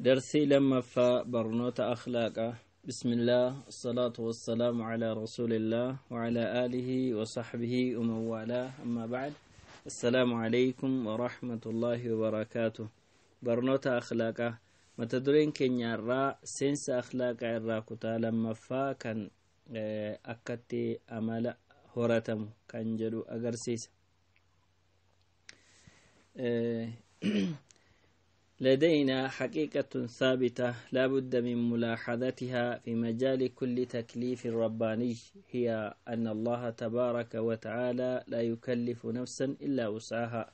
درسي لما فبرنوت أخلاقه. بسم الله الصلاة والسلام على رسول الله وعلى آله وصحبه ومن والاه، أما بعد. السلام عليكم ورحمة الله وبركاته. برنوت أخلاقه متدرين كنيا الراء سنس أخلاق الراكوتا لما فا كان أكتي أمال هورتم كان جلو أغرسيس. لدينا حقيقة ثابتة لا بد من ملاحظتها في مجال كل تكليف رباني، هي أن الله تبارك وتعالى لا يكلف نفسا إلا وسعها،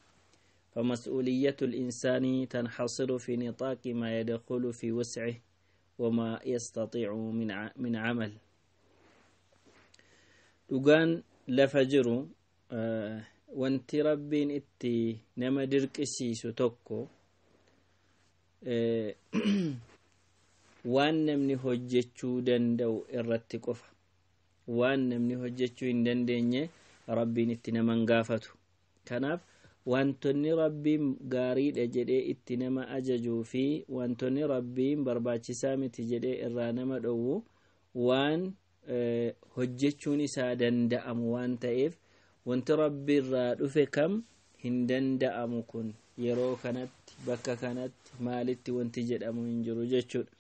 فمسؤولية الإنسان تنحصر في نطاق ما يدخل في وسعه وما يستطيع من عمل. لغان لفجر وانت ربين اتي نما دركسيسو توكو waan namni hojjechuu danda'u irratti qofa. Waan namni hojjechuu hin dandeenye rabbiin itti naman gaafatu. Kanaaf wantoonni rabbiin gaariidha jedhee itti nama ajajuu fi wantoonni rabbiin barbaachisaa miti jedhee irraa nama dhowwu waan hojjechuun isaa danda'amu waan ta'eef wanti rabbi irraa dhufe kam hin danda'amu kun yeroo kanatti bakka kanatti maalitti wanti jedhamu hin jiru jechuudha.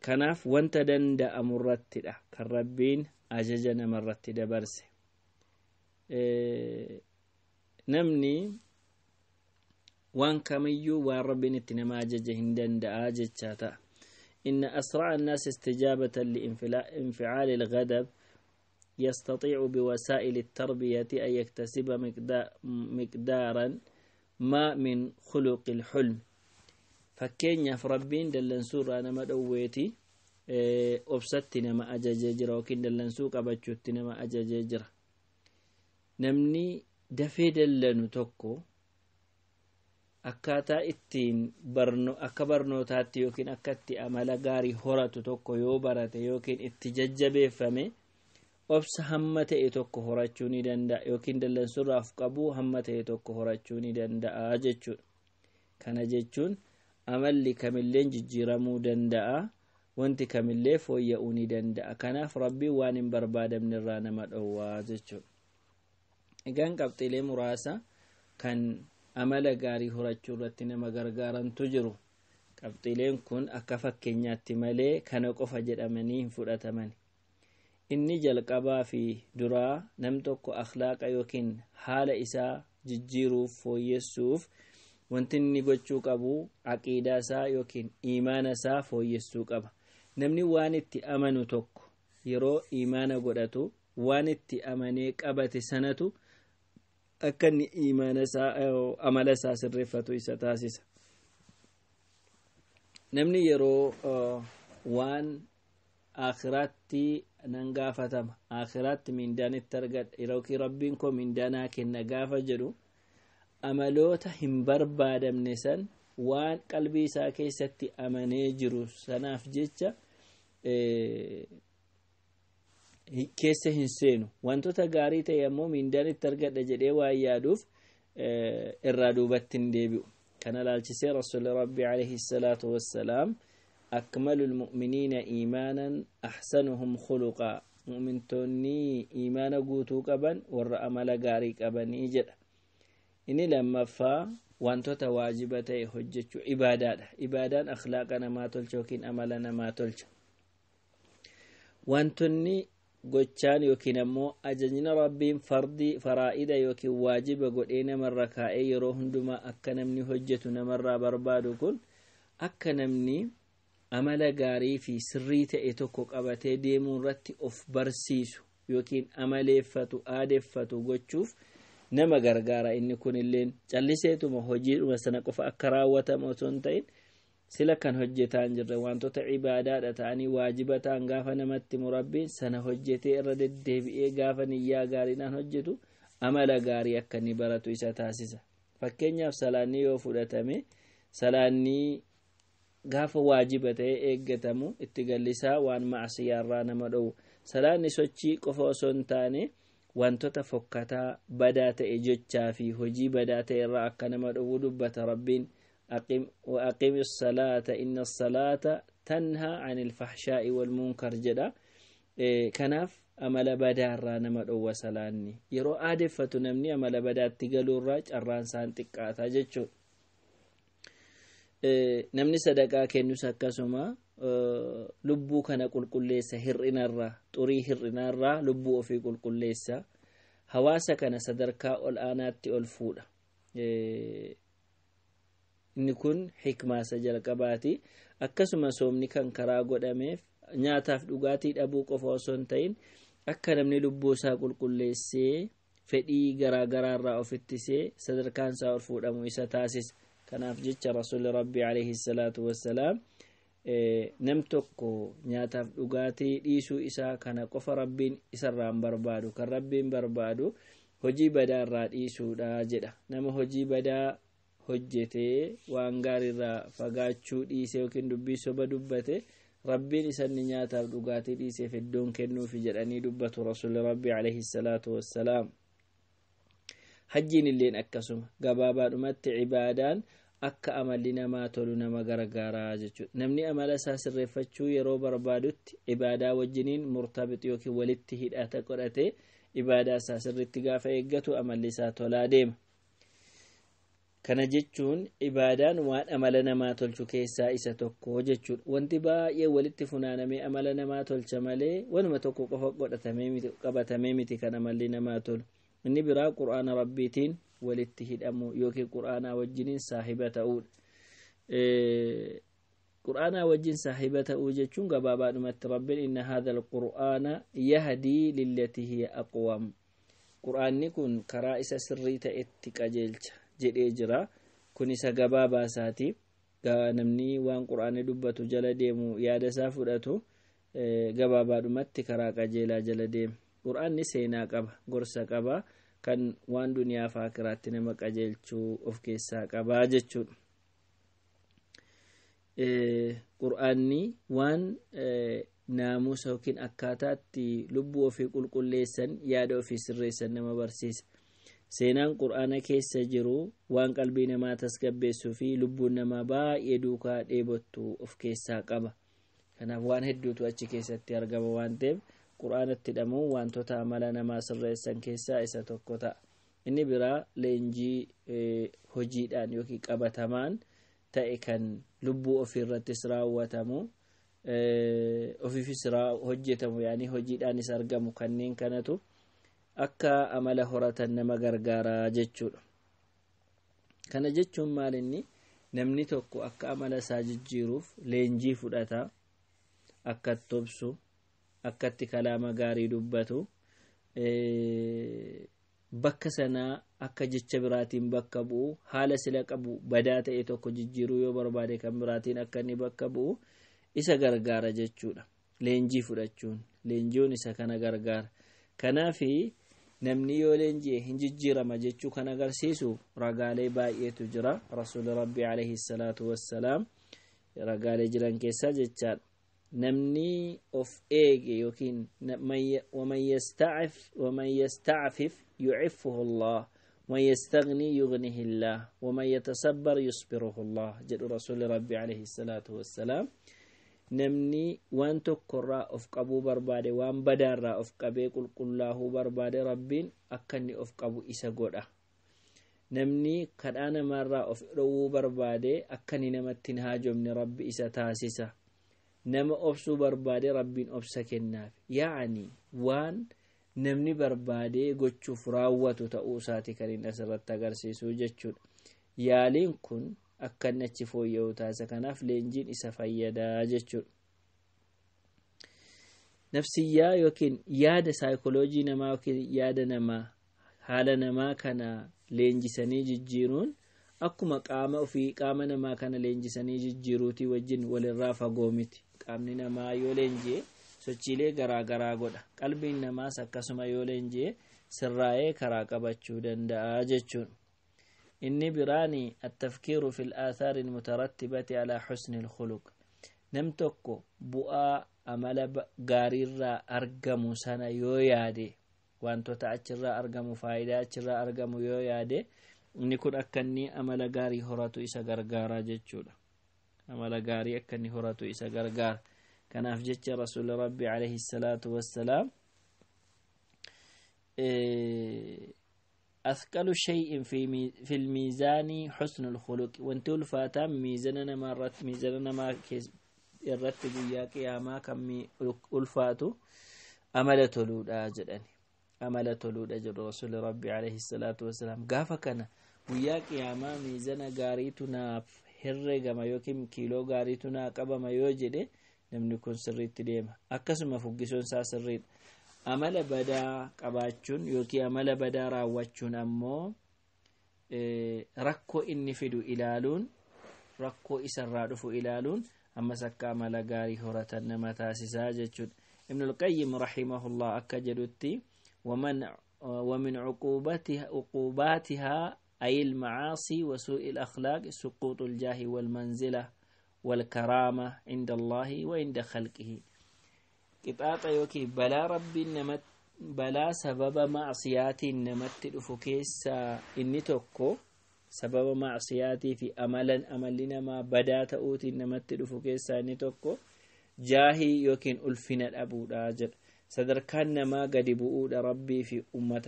Kanaaf wanta danda'amu irrattidha kan rabbiin ajaja namarratti dabarse. Namni waan kamiyyuu waan rabbiin itti nama ajaja hin danda'a jechaa ta'a. إن أسرع الناس استجابة لانفعال الغضب يستطيع بوسائل التربية أن يكتسب مقدارا ما من خلق الحلم. فكين يا ربين دلنسور أنا ما دويتي أبسطنا ما أجاججرا وكين دلنسوق أبتشوتنا ما أجاججرا نمني دفيد اللنو توكو akkaataa ittiin akka barnootaatti yookiin akkatti amala gaarii horatu tokko yoo barate yookiin itti jajjabeeffame obsa hamma ta'e tokko horachuu ni danda'a yookiin dallansuuraaf qabu hamma ta'e tokko horachuu ni danda'a jechuudha. Kana jechuun amalli kamillee jijjiiramuu danda'a, wanti kamillee fooyya'uu ni danda'a. Kanaaf rabbiin waan hin barbaadamne irraa nama dhowwaa jechuudha. Egaan qabxiilee muraasa kan amala gaarii horachuu irratti nama gargaarantu jiru. Qabxiileen kun akka fakkeenyaatti malee kana qofa jedhamanii hin fudhataman. Inni jalqabaa fi duraa nam tokko akhlaaqa yookiin haala isaa jijjiiruuf fooyyessuuf wanti inni gochuu qabu aqiidaa isaa yookiin iimaana isaa fooyyessuu qaba. Namni waan itti amanu tokko yeroo iimaana godhatu waan itti amanee qabate sanatu akka inni iimaana isaa amala isaa sirreeffatu isa taasisa. Namni yeroo waan akhiraatti nan gaafatama, akhiraatti mindaan itti argadha, yookiin rabbiin koo mindaanaa kenna gaafa jedhu amaloota hin barbaadamne san waan qalbii isaa keessatti amanee jiru sanaaf jecha keessa hin seenu. Wantoota gaarii ta'e ammoo mindaan itti argadha jedhee waan yaaduuf irraa duubatti hin deebi'u. Kana laalchisee rasuulli rabbii alayhi salaatu wassalaam أكمل المؤمنين إيمانا أحسنهم خلقا. مؤمنتوني إيمان قوتو قبن والرأمل قاري قبن إجد. إني لما فا وانتو تواجبتي حجة إبادات أخلاقنا ما تلشوكين أملنا ما تلش. وانتوني قوتشان يوكين أمو أجنين ربين فردي فرائدة يوكي واجب قوتين من ركائي يروهن دما أكنمني حجتنا مرة بربادو كن أكنمني amala gaarii fi sirrii ta'e tokko qabatee deemuu irratti of barsiisu yookiin amaleeffatu aadeffatu gochuuf nama gargaara. Inni kunilleen calliseetuma hojiidhuma sana qofa akka raawwatamu osoo hin ta'in sila kan hojjetaa hin jirre wantoota ibaadaadha ta'anii waajiba ta'an gaafa namatti murabbiin sana hojjetee irra deddeebi'ee gaafa niyyaa gaariidhaan hojjetu amala gaarii akka inni baratu isa taasisa. Fakkeenyaaf salaanni yoo fudhatame salaanni gaafa waajiba ta'e eeggatamu itti gallisaa waan maasiyaa irraa nama dhowwu. Salaanni sochii qofa osoo hin taane wantoota fokkataa badaa ta'e jechaa fi hojii badaa ta'e irraa akka nama dhowwu dubbata rabbiin وأقم الصلاة إن الصلاة تنهى عن الفحشاء والمنكر جدا كناف أمل بدار نما دو سلاني يرو آدفة نمني أمل بدار تقلو الراج الران سانتك آتاججو namni sadaqaa kennus akkasuma lubbuu kana qulqulleessa hir'inarraa xurii hir'inarraa lubbuu ofii qulqulleessa hawaasa kana sadarkaa ol aanaatti ol fuudha inni kun hikmaasa jalqabaati akkasuma soomni kan karaa godhameef nyaataaf dhugaatii dhabuu qofa osoo hin ta'in akka namni lubbuu isaa qulqulleessee fedhii garaa garaarraa ofittisee sadarkaan isaa ol fuudhamu isa taasisa kanaaf jecha rasuulli rabbii alayhi salaatu wassalaam nam tokko nyaataaf dhugaatii dhiisuu isaa kana qofa rabbiin isarraa barbaadu kan rabbiin barbaadu hojii badaa irraa dhiisuudha jedha nama hojii badaa hojjetee waan gaariirraa fagaachuu dhiisee yookiin dubbii soba dubbate rabbiin isanni nyaataaf dhugaatii dhiiseef iddoon kennuufi jedhanii dubbatu rasuulli rabbii alayhi salaatu wassalaam hajjiin illeen akkasuma gabaabaadhumatti cibaadaan akka amalli namaa tolu nama gargaaraa jechuudha namni amala isaa sirreeffachuu yeroo barbaadutti ibaadaa wajjiniin murtabit yookiin walitti hidhata godhate ibaadaa isaa sirriitti gaafa eeggatu amalli isaa tolaa deema kana jechuun ibaadaan waan amala namaa tolchu keessaa isa tokko jechuudha wanti baay'ee walitti funaanamee amala namaa tolcha malee wanuma tokko qofa godhatamee miti qabatamee miti kan amalli namaa tolu inni biraa qur'aana rabbiitiin walitti hidhamu yookiin qur'aanaa wajjiniin saahiba ta'uudha qur'aanaa wajjin saahiba ta'uu jechuun gabaabaadhumatti rabbiin inna haadha alqur'aana yahdii lillatii hiya aqwam qur'aanni kun karaa isa sirrii ta'etti qajeelcha jedhee jira kun isa gabaabaasaati namni waan qur'aanni dubbatu jala deemu yaada isaa fudhatu gabaabaadhumatti karaa qajeelaa jala deema qur'aanni seenaa qaba gorsa qaba kan waan duniyaa fi aakiraatti nama qajeelchuu of keessaa qaba jechuudha qur'aanni waan naamusa yookiin akkaataatti lubbuu ofii qulqulleessan yaada ofii sirreessan nama barsiisa seenaan qur'aana keessa jiru waan qalbii namaa tasgabbeessuu fi lubbuun namaa baay'ee duukaa dheebottu of keessaa qaba kanaaf waan hedduutu achi keessatti argama waan ta'eef qur'aanatti hidhamuun wantoota amala namaa sirreessan keessaa isa tokko ta'a inni biraa leenjii hojiidhaan yookiin qabatamaan ta'e kan lubbuu ofii irrattis raawwatamu ofiifis hojjetamu yaani hojiidhaanis argamu kanneen kanatu akka amala horatan nama gargaaraa jechuudha kana jechuun maalinni namni tokko akka amala isaa jijjiiruuf leenjii fudhata akka tobsu akkatti kalaama gaarii dubbatu bakka sanaa akka jecha biraatiin bakka bu'u haala sila qabu badaa ta'e tokko jijjiiruu yoo barbaade kan biraatiin akka inni bakka bu'u isa gargaara jechuudha leenjii fudhachuun leenjiin isa kana gargaara kanaafi namni yoo leenjii hin jijjiirama jechuu kan agarsiisu ragaalee baay'eetu jira rasuulli rabbii alayhi salaatu wassalaam ragaalee jiran keessaa jechaadha namni of eege yookiin waman yasta'fif yu'iffuhu Allah ومن يستغني يغنيه الله ومن يتصبر يصبره الله جد رسول ربي عليه الصلاة والسلام نمني وان تكرا افقبو بربادي وان بدار افقبي قل الله بربادي ربين أكني افقبو إسا قودا نمني قد أنا مرة افقبو بربادي أكني نمتن هاجو من ربي إسا تاسسا نم أفسو بربادي ربين أفسا كناف يعني وان namni barbaadee gochuuf raawwatu ta'uu isaati kan inni asirratti agarsiisu jechuudha yaaliin kun akka inni achi fooyya'u taasisa kanaaf leenjiin isa fayyadaa jechuudha nafsiyyaa yookiin yaada saayikooloojii namaa yookiin yaada namaa haala namaa kana leenjisanii jijjiiruun akkuma qaama ofii qaama namaa kana leenjisanii jijjiiruutii wajjin walirraa fagoo miti qaamni namaa yoo leenjie sochiilee garaa garaa godha qalbiin namaas akkasuma yoo leenjie sirraa'ee karaa qabachuu danda'a jechuun inni biraani at-tafkiiru fil aathaari al-mutarattibati ala husni al-khuluq nam tokko bu'aa amala gaariirraa argamu sana yoo yaade wantoota achirraa argamu faayidaa achirraa argamu yoo yaade inni kun akka inni amala gaarii horatu isa gargaara jechuudha. amala gaarii akka inni horatu isa gargaara. kanaaf jecha rasuulli rabbii alayhi salaatu wassalaam أثقل شيء في الميزان حسن الخلق وانتو الفاتام ميزاننا مرات ميزاننا ما الرتب وياك يا ما كم الفاتو أمل تلود أجدني أمل تلود أجد رسول ربي عليه الصلاة والسلام قافا كان وياك يا ما ميزانا قاريتنا هرق ما يوكم كيلو قاريتنا قبا ما يوجد نمني كون سريت ديما أكسما فوقسون سا سريت amala badaa qabaachuun yookiin amala badaa raawwachuun ammoo rakkoo inni fidu ilaaluun rakkoo isarraa dhufu ilaaluun ammas akka amala gaarii horatan nama taasisaa jechuudha. Ibn al-Qayyim rahimahullah akka jedhutti ومن عقوباتها أي المعاصي وسوء الأخلاق سقوط الجاه والمنزلة والكرامة عند الله وعند خلقه. قطاطا يوكي بلا ربي نمت بلا سبب معصياتي نمت الأفكيس إني توكو سبب معصياتي في أملنا ما بدا تأوتي نمت الأفكيس إني توكو جاهي يوكين ألفنا الأبو راجل صدر كان ما قد بؤود ربي في أمة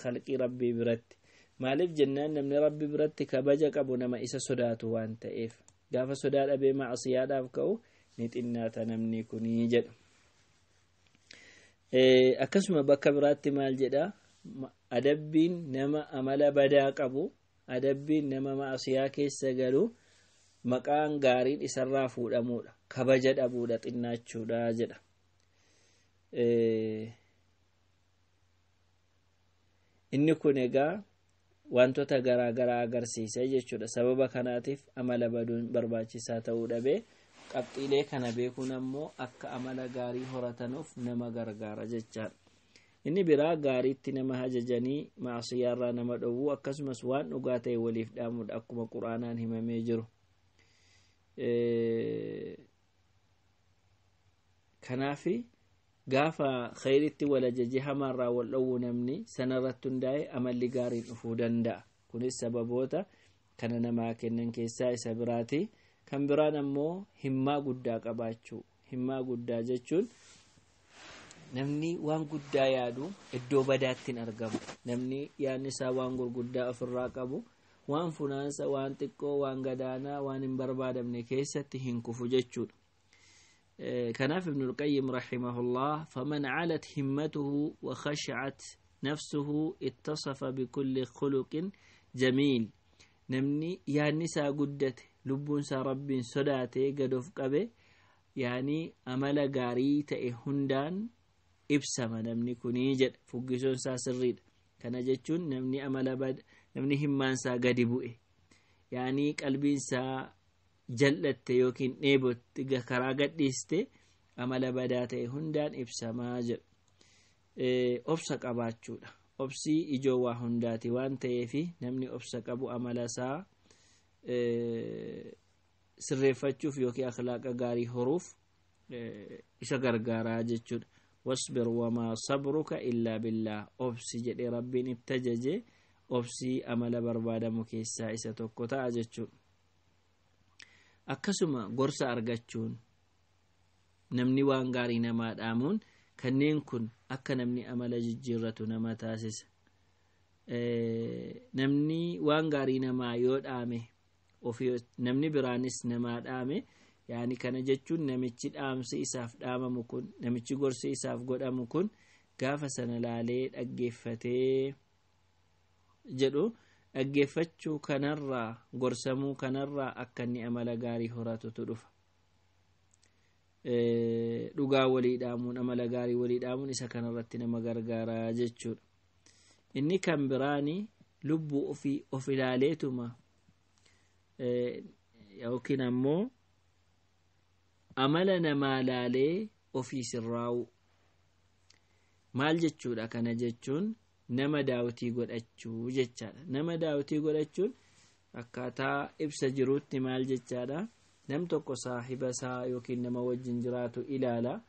خلق ربي برت مالف جنان من ربي برت كبجك أبو نما إسا صدات وانت إف قاف صدات أبي معصيات أفكو نتئنا تنمني كني جد akkasuma bakka biraatti maal jedha adabbiin nama amala badaa qabu adabbiin nama maasiyaa keessa galu maqaan gaariin isarraa fuudhamuudha kabaja dhabuudha xinnaachuudha jedha. inni kun egaa wantoota garaa garaa agarsiisa jechuudha. sababa kanaatiif amala baduun barbaachisaa ta'uu dhabee qabxiilee kana beekuun ammoo akka amala gaarii horatanuuf nama gargaara jechaadha. inni biraa gaariitti nama ajajanii maasiyaarraa nama dhowwuu akkasumas waan dhugaa ta'e waliif dhaamuudha akkuma quraanaan himamee jiru. kanaafi gaafa khayritti wal ajaje hamaarraa wal dhowwuu namni sanarratti hundaa'e amalli gaariin dhufuu danda'a. kunis sababoota kana namaa kennan keessaa isa biraati. kan biraan ammoo himmaa guddaa qabaachuu. himmaa guddaa jechuun namni waan guddaa yaadu iddoo badaatti hin argamu. namni yaadni isaa waan gurguddaa ofirraa qabu waan funaansa waan xiqqoo waan gadaanaa waan hin barbaadamne keessatti hin kufu jechuudha. kanaaf ibn al-Qayyim rahimahullah faman alat himmatuhu wa khashat nafsuhu ittasafa bikulli khuluqin jamiil. namni yaadni isaa guddate lubbuun isaa rabbiin sodaatee gad of qabe yaani amala gaarii ta'e hundaan ibsama namni kunii jedha. fuggisoon isaa sirriidha. kana jechuun namni himmaan isaa gadi bu'e yaani qalbiin isaa jal'atte yookiin dheebotte karaa gadhiiste amala badaa ta'e hundaan ibsamaa jedha. obsa qabaachuudha. obsi ijoo waa hundaati waan ta'eefi namni obsa qabu amala isaa sirreeffachuuf yookiin akhlaaqa gaarii horuuf isa gargaaraa jechuudha. wasbir wamaa sabruka illaa billah. obsi jedhee rabbiin itti ajaje obsi amala barbaadamu keessaa isa tokko ta'a jechuudha. akkasuma gorsa argachuun namni waan gaarii namaa dhaamuun kanneen kun akka namni amala jijjiirratu nama taasisa. namni waan gaarii namaa yoo dhaame namni biraanis namaa dhaame yaani kana jechuun namichi dhaamsi isaaf dhaamamu kun namichi gorsi isaaf godhamu kun gaafa sana laalee dhaggeeffatee jedhu dhaggeeffachuu kanarraa gorsamuu kanarraa akka inni amala gaarii horatutu dhufa. dhugaa walii dhaamuun amala gaarii walii dhaamuun isa kanarratti nama gargaara jechuudha. inni kan biraani lubbuu ofii of ilaaleetuma yookiin ammoo amala namaa laalee ofii sirraa'u. maal jechuudha kana jechuun nama daawwatii godhachuu jechaadha. nama daawwatii godhachuun akkaataa ibsa jiruutti maal jechaadha. nam tokko saahiba isaa yookiin nama wajjin jiraatu ilaala.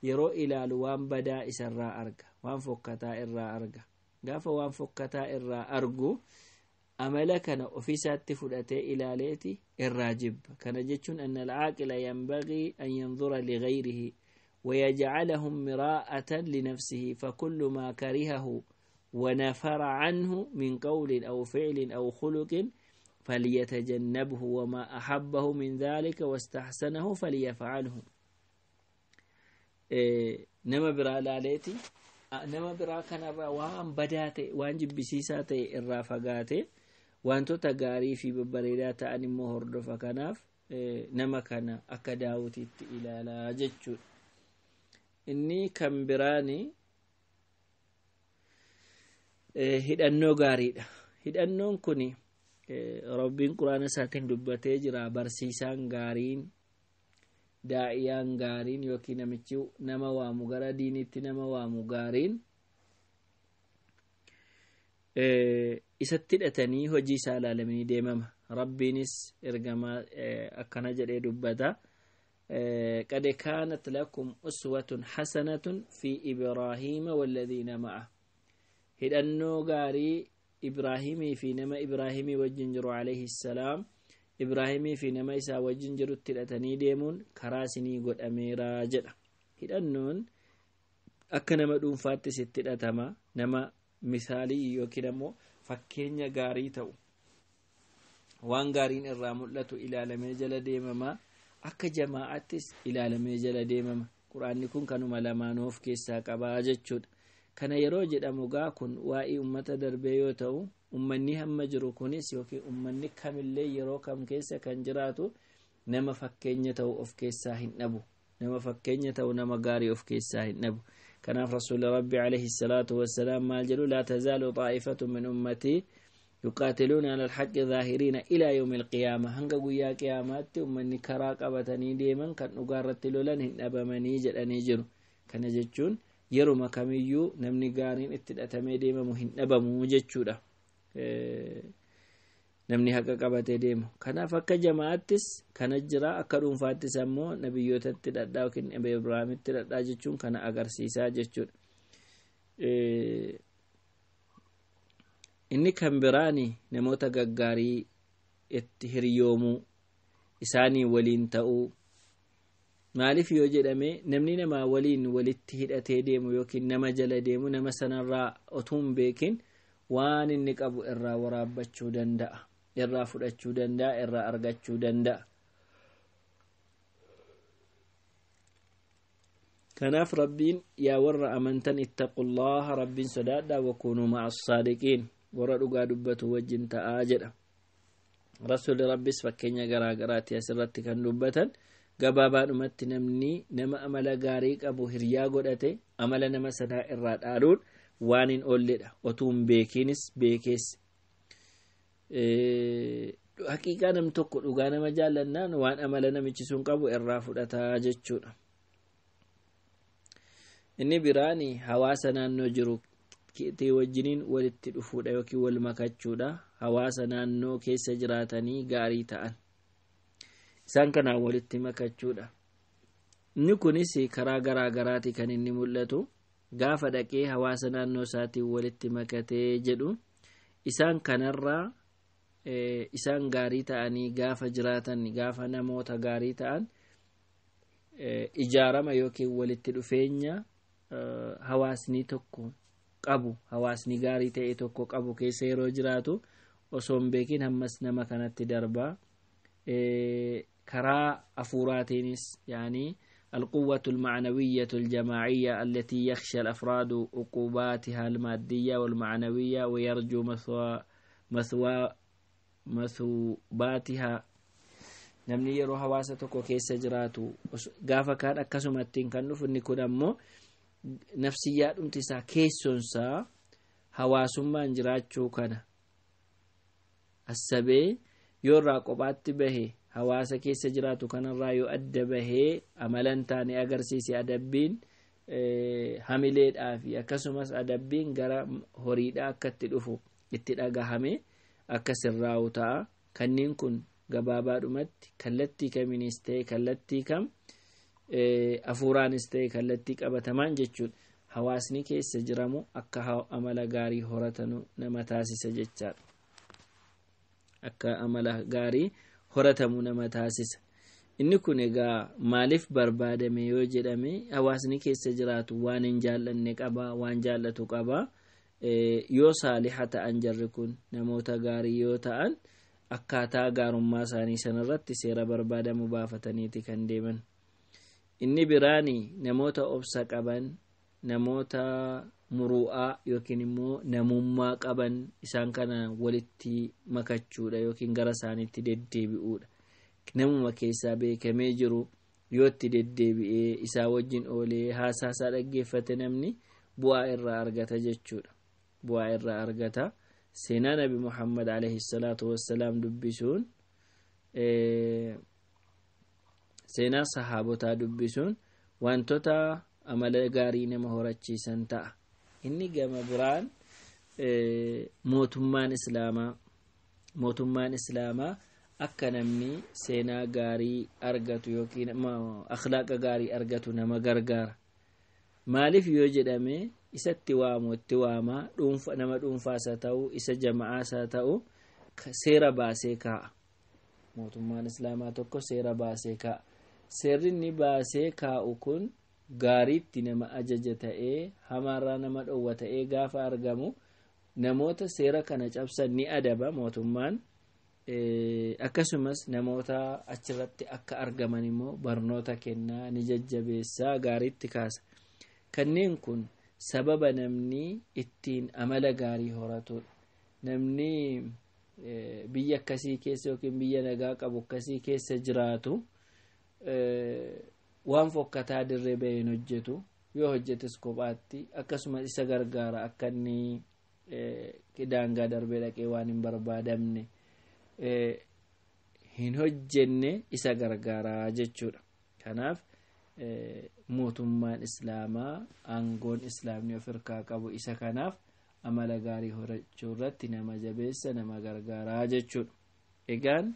yeroo ilaalu waan badaa isarraa arga waan fokkataa irraa arga. gaafa waan fokkataa irraa argu amala kana ofiisaatti fudhatee ilaaleeti irraa jibba. Kana jechuun anna al-aaqila yanbagii an yanzura lighayrihi ويجعلهم مراءة لنفسه فكل ما كرهه ونفر عنه من قول أو فعل أو خلق فليتجنبه وما أحبه من ذلك واستحسنه فليفعله. نما برا لاليتي نما برا كان وان بداتي وان جبسيساتي الرافقاتي وانتو تغاري في ببريدات أن مهرد فكناف نما كان أكداوتي إلى لا جتشو. inni kan biraani hidhannoo gaariidha. Hidhannoon kun rabbiin quraana isaatiin dubbatee jira. Barsiisaan gaariin, daa'iyaan gaariin yookiin namichi nama waamu gara diinitti nama waamu gaariin isatti hidhatanii hojii isaa ilaalamanii deemama. Rabbiinis ergamaa akkana jedhee dubbata. قد كانت لكم أسوة حسنة في إبراهيم والذين معه. هدأنو غاري إبراهيمي في نما إبراهيمي وجنجر عليه السلام إبراهيمي في نما إسا وجنجر التلتني ديمون كراسني قد أميرا جدا. هدأنون أكنا مدون فاتس التلتما نما مثالي يوكينمو فكينيا غاري تو وان غارين الراملة إلى لمجل ديمما akka jamaa'attis ilaalamee jala deemama. Quraanni kun kanuma lamaanuu of keessaa qabaa jechuudha. Kana yeroo jedhamu gaa kun waa'ee ummata darbee yoo ta'u, ummanni hamma jiru kunis yookiin ummanni kamillee yeroo kam keessa kan jiraatu nama fakkeenya ta'u of keessaa hin dhabu. Nama fakkeenya ta'u nama gaarii of keessaa hin dhabu. Kanaaf rasuulli rabbi alayhi salaatu wassalaam maal jedhu laa tazaalu xaa'ifatu min ummatii يقاتلون على الحق ظاهرين إلى يوم القيامة. هنگا قويا قيامات ومن كراق أبتني ديما كان نقارت لولن هن أبمني جلاني جرو كان جتشون يرو مكاميو نمني قارين اتدأتمي ديما مهن أبمو جتشودا نمني حقا قبتي ديما كان فكا جماعتس كان جرا أكرون فاتس أمو نبيوت اتدأتا وكن أبي إبراهيم اتدأتا جتشون كان أغرسيسا جتشون inni kan biraani namoota gaggaarii itti hiriyoomuu isaanii waliin ta'uu. Maaliif yoo jedhame namni nama waliin walitti hidhatee deemu yookiin nama jala deemu nama sanarraa otuu hin beekin waan inni qabu irraa waraabbachuu danda'a, irraa fudhachuu danda'a, irraa argachuu danda'a. kanaaf rabbiin yaa warra amantan ittaqullaha rabbiin sodaadhaa wakunuu ma'as saadiqiin warra dhugaa dubbatu wajjin ta'aa jedha. Rasuulli Rabbis fakkeenya garaa garaati asirratti kan dubbatan. Gabaabaadhumatti namni nama amala gaarii qabu hiriyaa godhate amala nama sanaa irraa dhaaluun waan hin oolledha. Otuu hin beekinis beekees. Haqiiqaa nam tokko dhugaa nama jaallannaan waan amala namichi sun qabu irraa fudhataa jechuudha. Inni biraani hawaasa naannoo jiru ta'e wajjiniin walitti dhufuudha yookiin wal makachuudha. Hawaasa naannoo keessa jiraatanii gaarii ta'an isaan kanaan walitti makachuudha. Inni kunis karaa garaa garaati kan inni mul'atu. Gaafa dhaqee hawaasa naannoo isaatiin walitti makatee jedhu isaan kanarraa isaan gaarii ta'anii gaafa jiraatan gaafa namoota gaarii ta'an ijaarama yookiin walitti dhufeenya hawaasni tokko qabu hawaasni gaarii ta'e tokko qabu keessa yeroo jiraatu osoo hin beekin hammas nama kanatti darbaa. كراء أفوراتينس يعني القوة المعنوية الجماعية التي يخشى الأفراد عقوباتها المادية والمعنوية ويرجو مثوباتها. نمني يرو حواستك وكيس جراتو غافا كان أكسمتين كان نفن كدامو نفسيات امتسا كيسونسا حواسما انجراتشو كان السبي يورا قبات به hawaasa keessa jiraatu kanarraa yoo adda bahee amalan taane agarsiise adabbiin hamileedhaa fi akkasumas adabbiin gara horiidhaa akka itti dhufu itti dhagahame akka sirraa'u ta'a. Kanneen kun gabaabaadhumatti kallattii kamiinis ta'e kallattii kam afuuraanis ta'e kallattii qabatamaan jechuudha. Hawaasni keessa jiramu akka amala gaarii horatanu nama taasisa jechaadha. akka amala gaarii horatamu nama taasisa. inni kun egaa maaliif barbaadame yoo jedhame hawaasni keessa jiraatu waan hin jaallanne qaba, waan jaallatu qaba. yoo saaliha ta'an jarri kun namoota gaarii yoo ta'an akkaataa gaarummaa isaanii sanarratti seera barbaadamu baafataniiti kan deeman. inni biraani namoota obsa qaban, namoota muru'aa yookiin immoo namummaa qaban isaan kana walitti makachuudha yookiin gara isaaniitti deddeebi'uudha. namuma keessaa beekamee jiru yoo itti deddeebi'ee isaa wajjin oolee haasaasaa dhaggeeffate namni bu'aa irraa argata jechuudha. bu'aa irraa argata. seenaa nabi Muhammad alayhi salaatu wassalaam dubbisuun seenaa sahaabotaa dubbisuun wantoota amala gaarii nama horachiisan ta'a. inni gama biraan mootummaan islaamaa akka namni seenaa gaarii argatu yookiin akhlaaqa gaarii argatu nama gargaara. maaliif yoo jedhame isatti waamu itti waama nama dhuunfaas haa ta'u isa jama'aas haa ta'u seera baasee kaa'a. mootummaan islaamaa tokko seera baasee kaa'a. seerri inni baasee kaa'u kun gaariitti nama ajaja ta'ee hamaarraa nama dhowwa ta'ee gaafa argamu namoota seera kana cabsan ni adaba mootummaan. akkasumas namoota achirratti akka argaman immoo barnoota kennaa, ni jajjabeessaa, gaariitti kaasa. kanneen kun sababa namni ittiin amala gaarii horatudha. namni biyya akkasii keessa yookiin biyya nagaa qabu akkasii keessa jiraatu waan fokkataa dirree baheen hojjetu, yoo hojjetes kophaatti, akkasumas isa gargaara akka inni daangaa darbee dhaqee waan hin barbaadamne hin hojjenne isa gargaaraa jechuudha. kanaaf mootummaan islaamaa aangoon islaamni of harkaa qabu isa kanaaf amala gaarii horachuu irratti nama jabeessa, nama gargaaraa jechuudha. egaan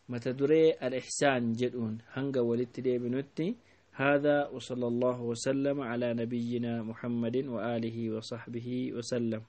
mata duree al-ihsaan jedhuun hanga walitti deebinutti هذا وصلى الله وسلم على نبينا محمد وآله وصحبه وسلم.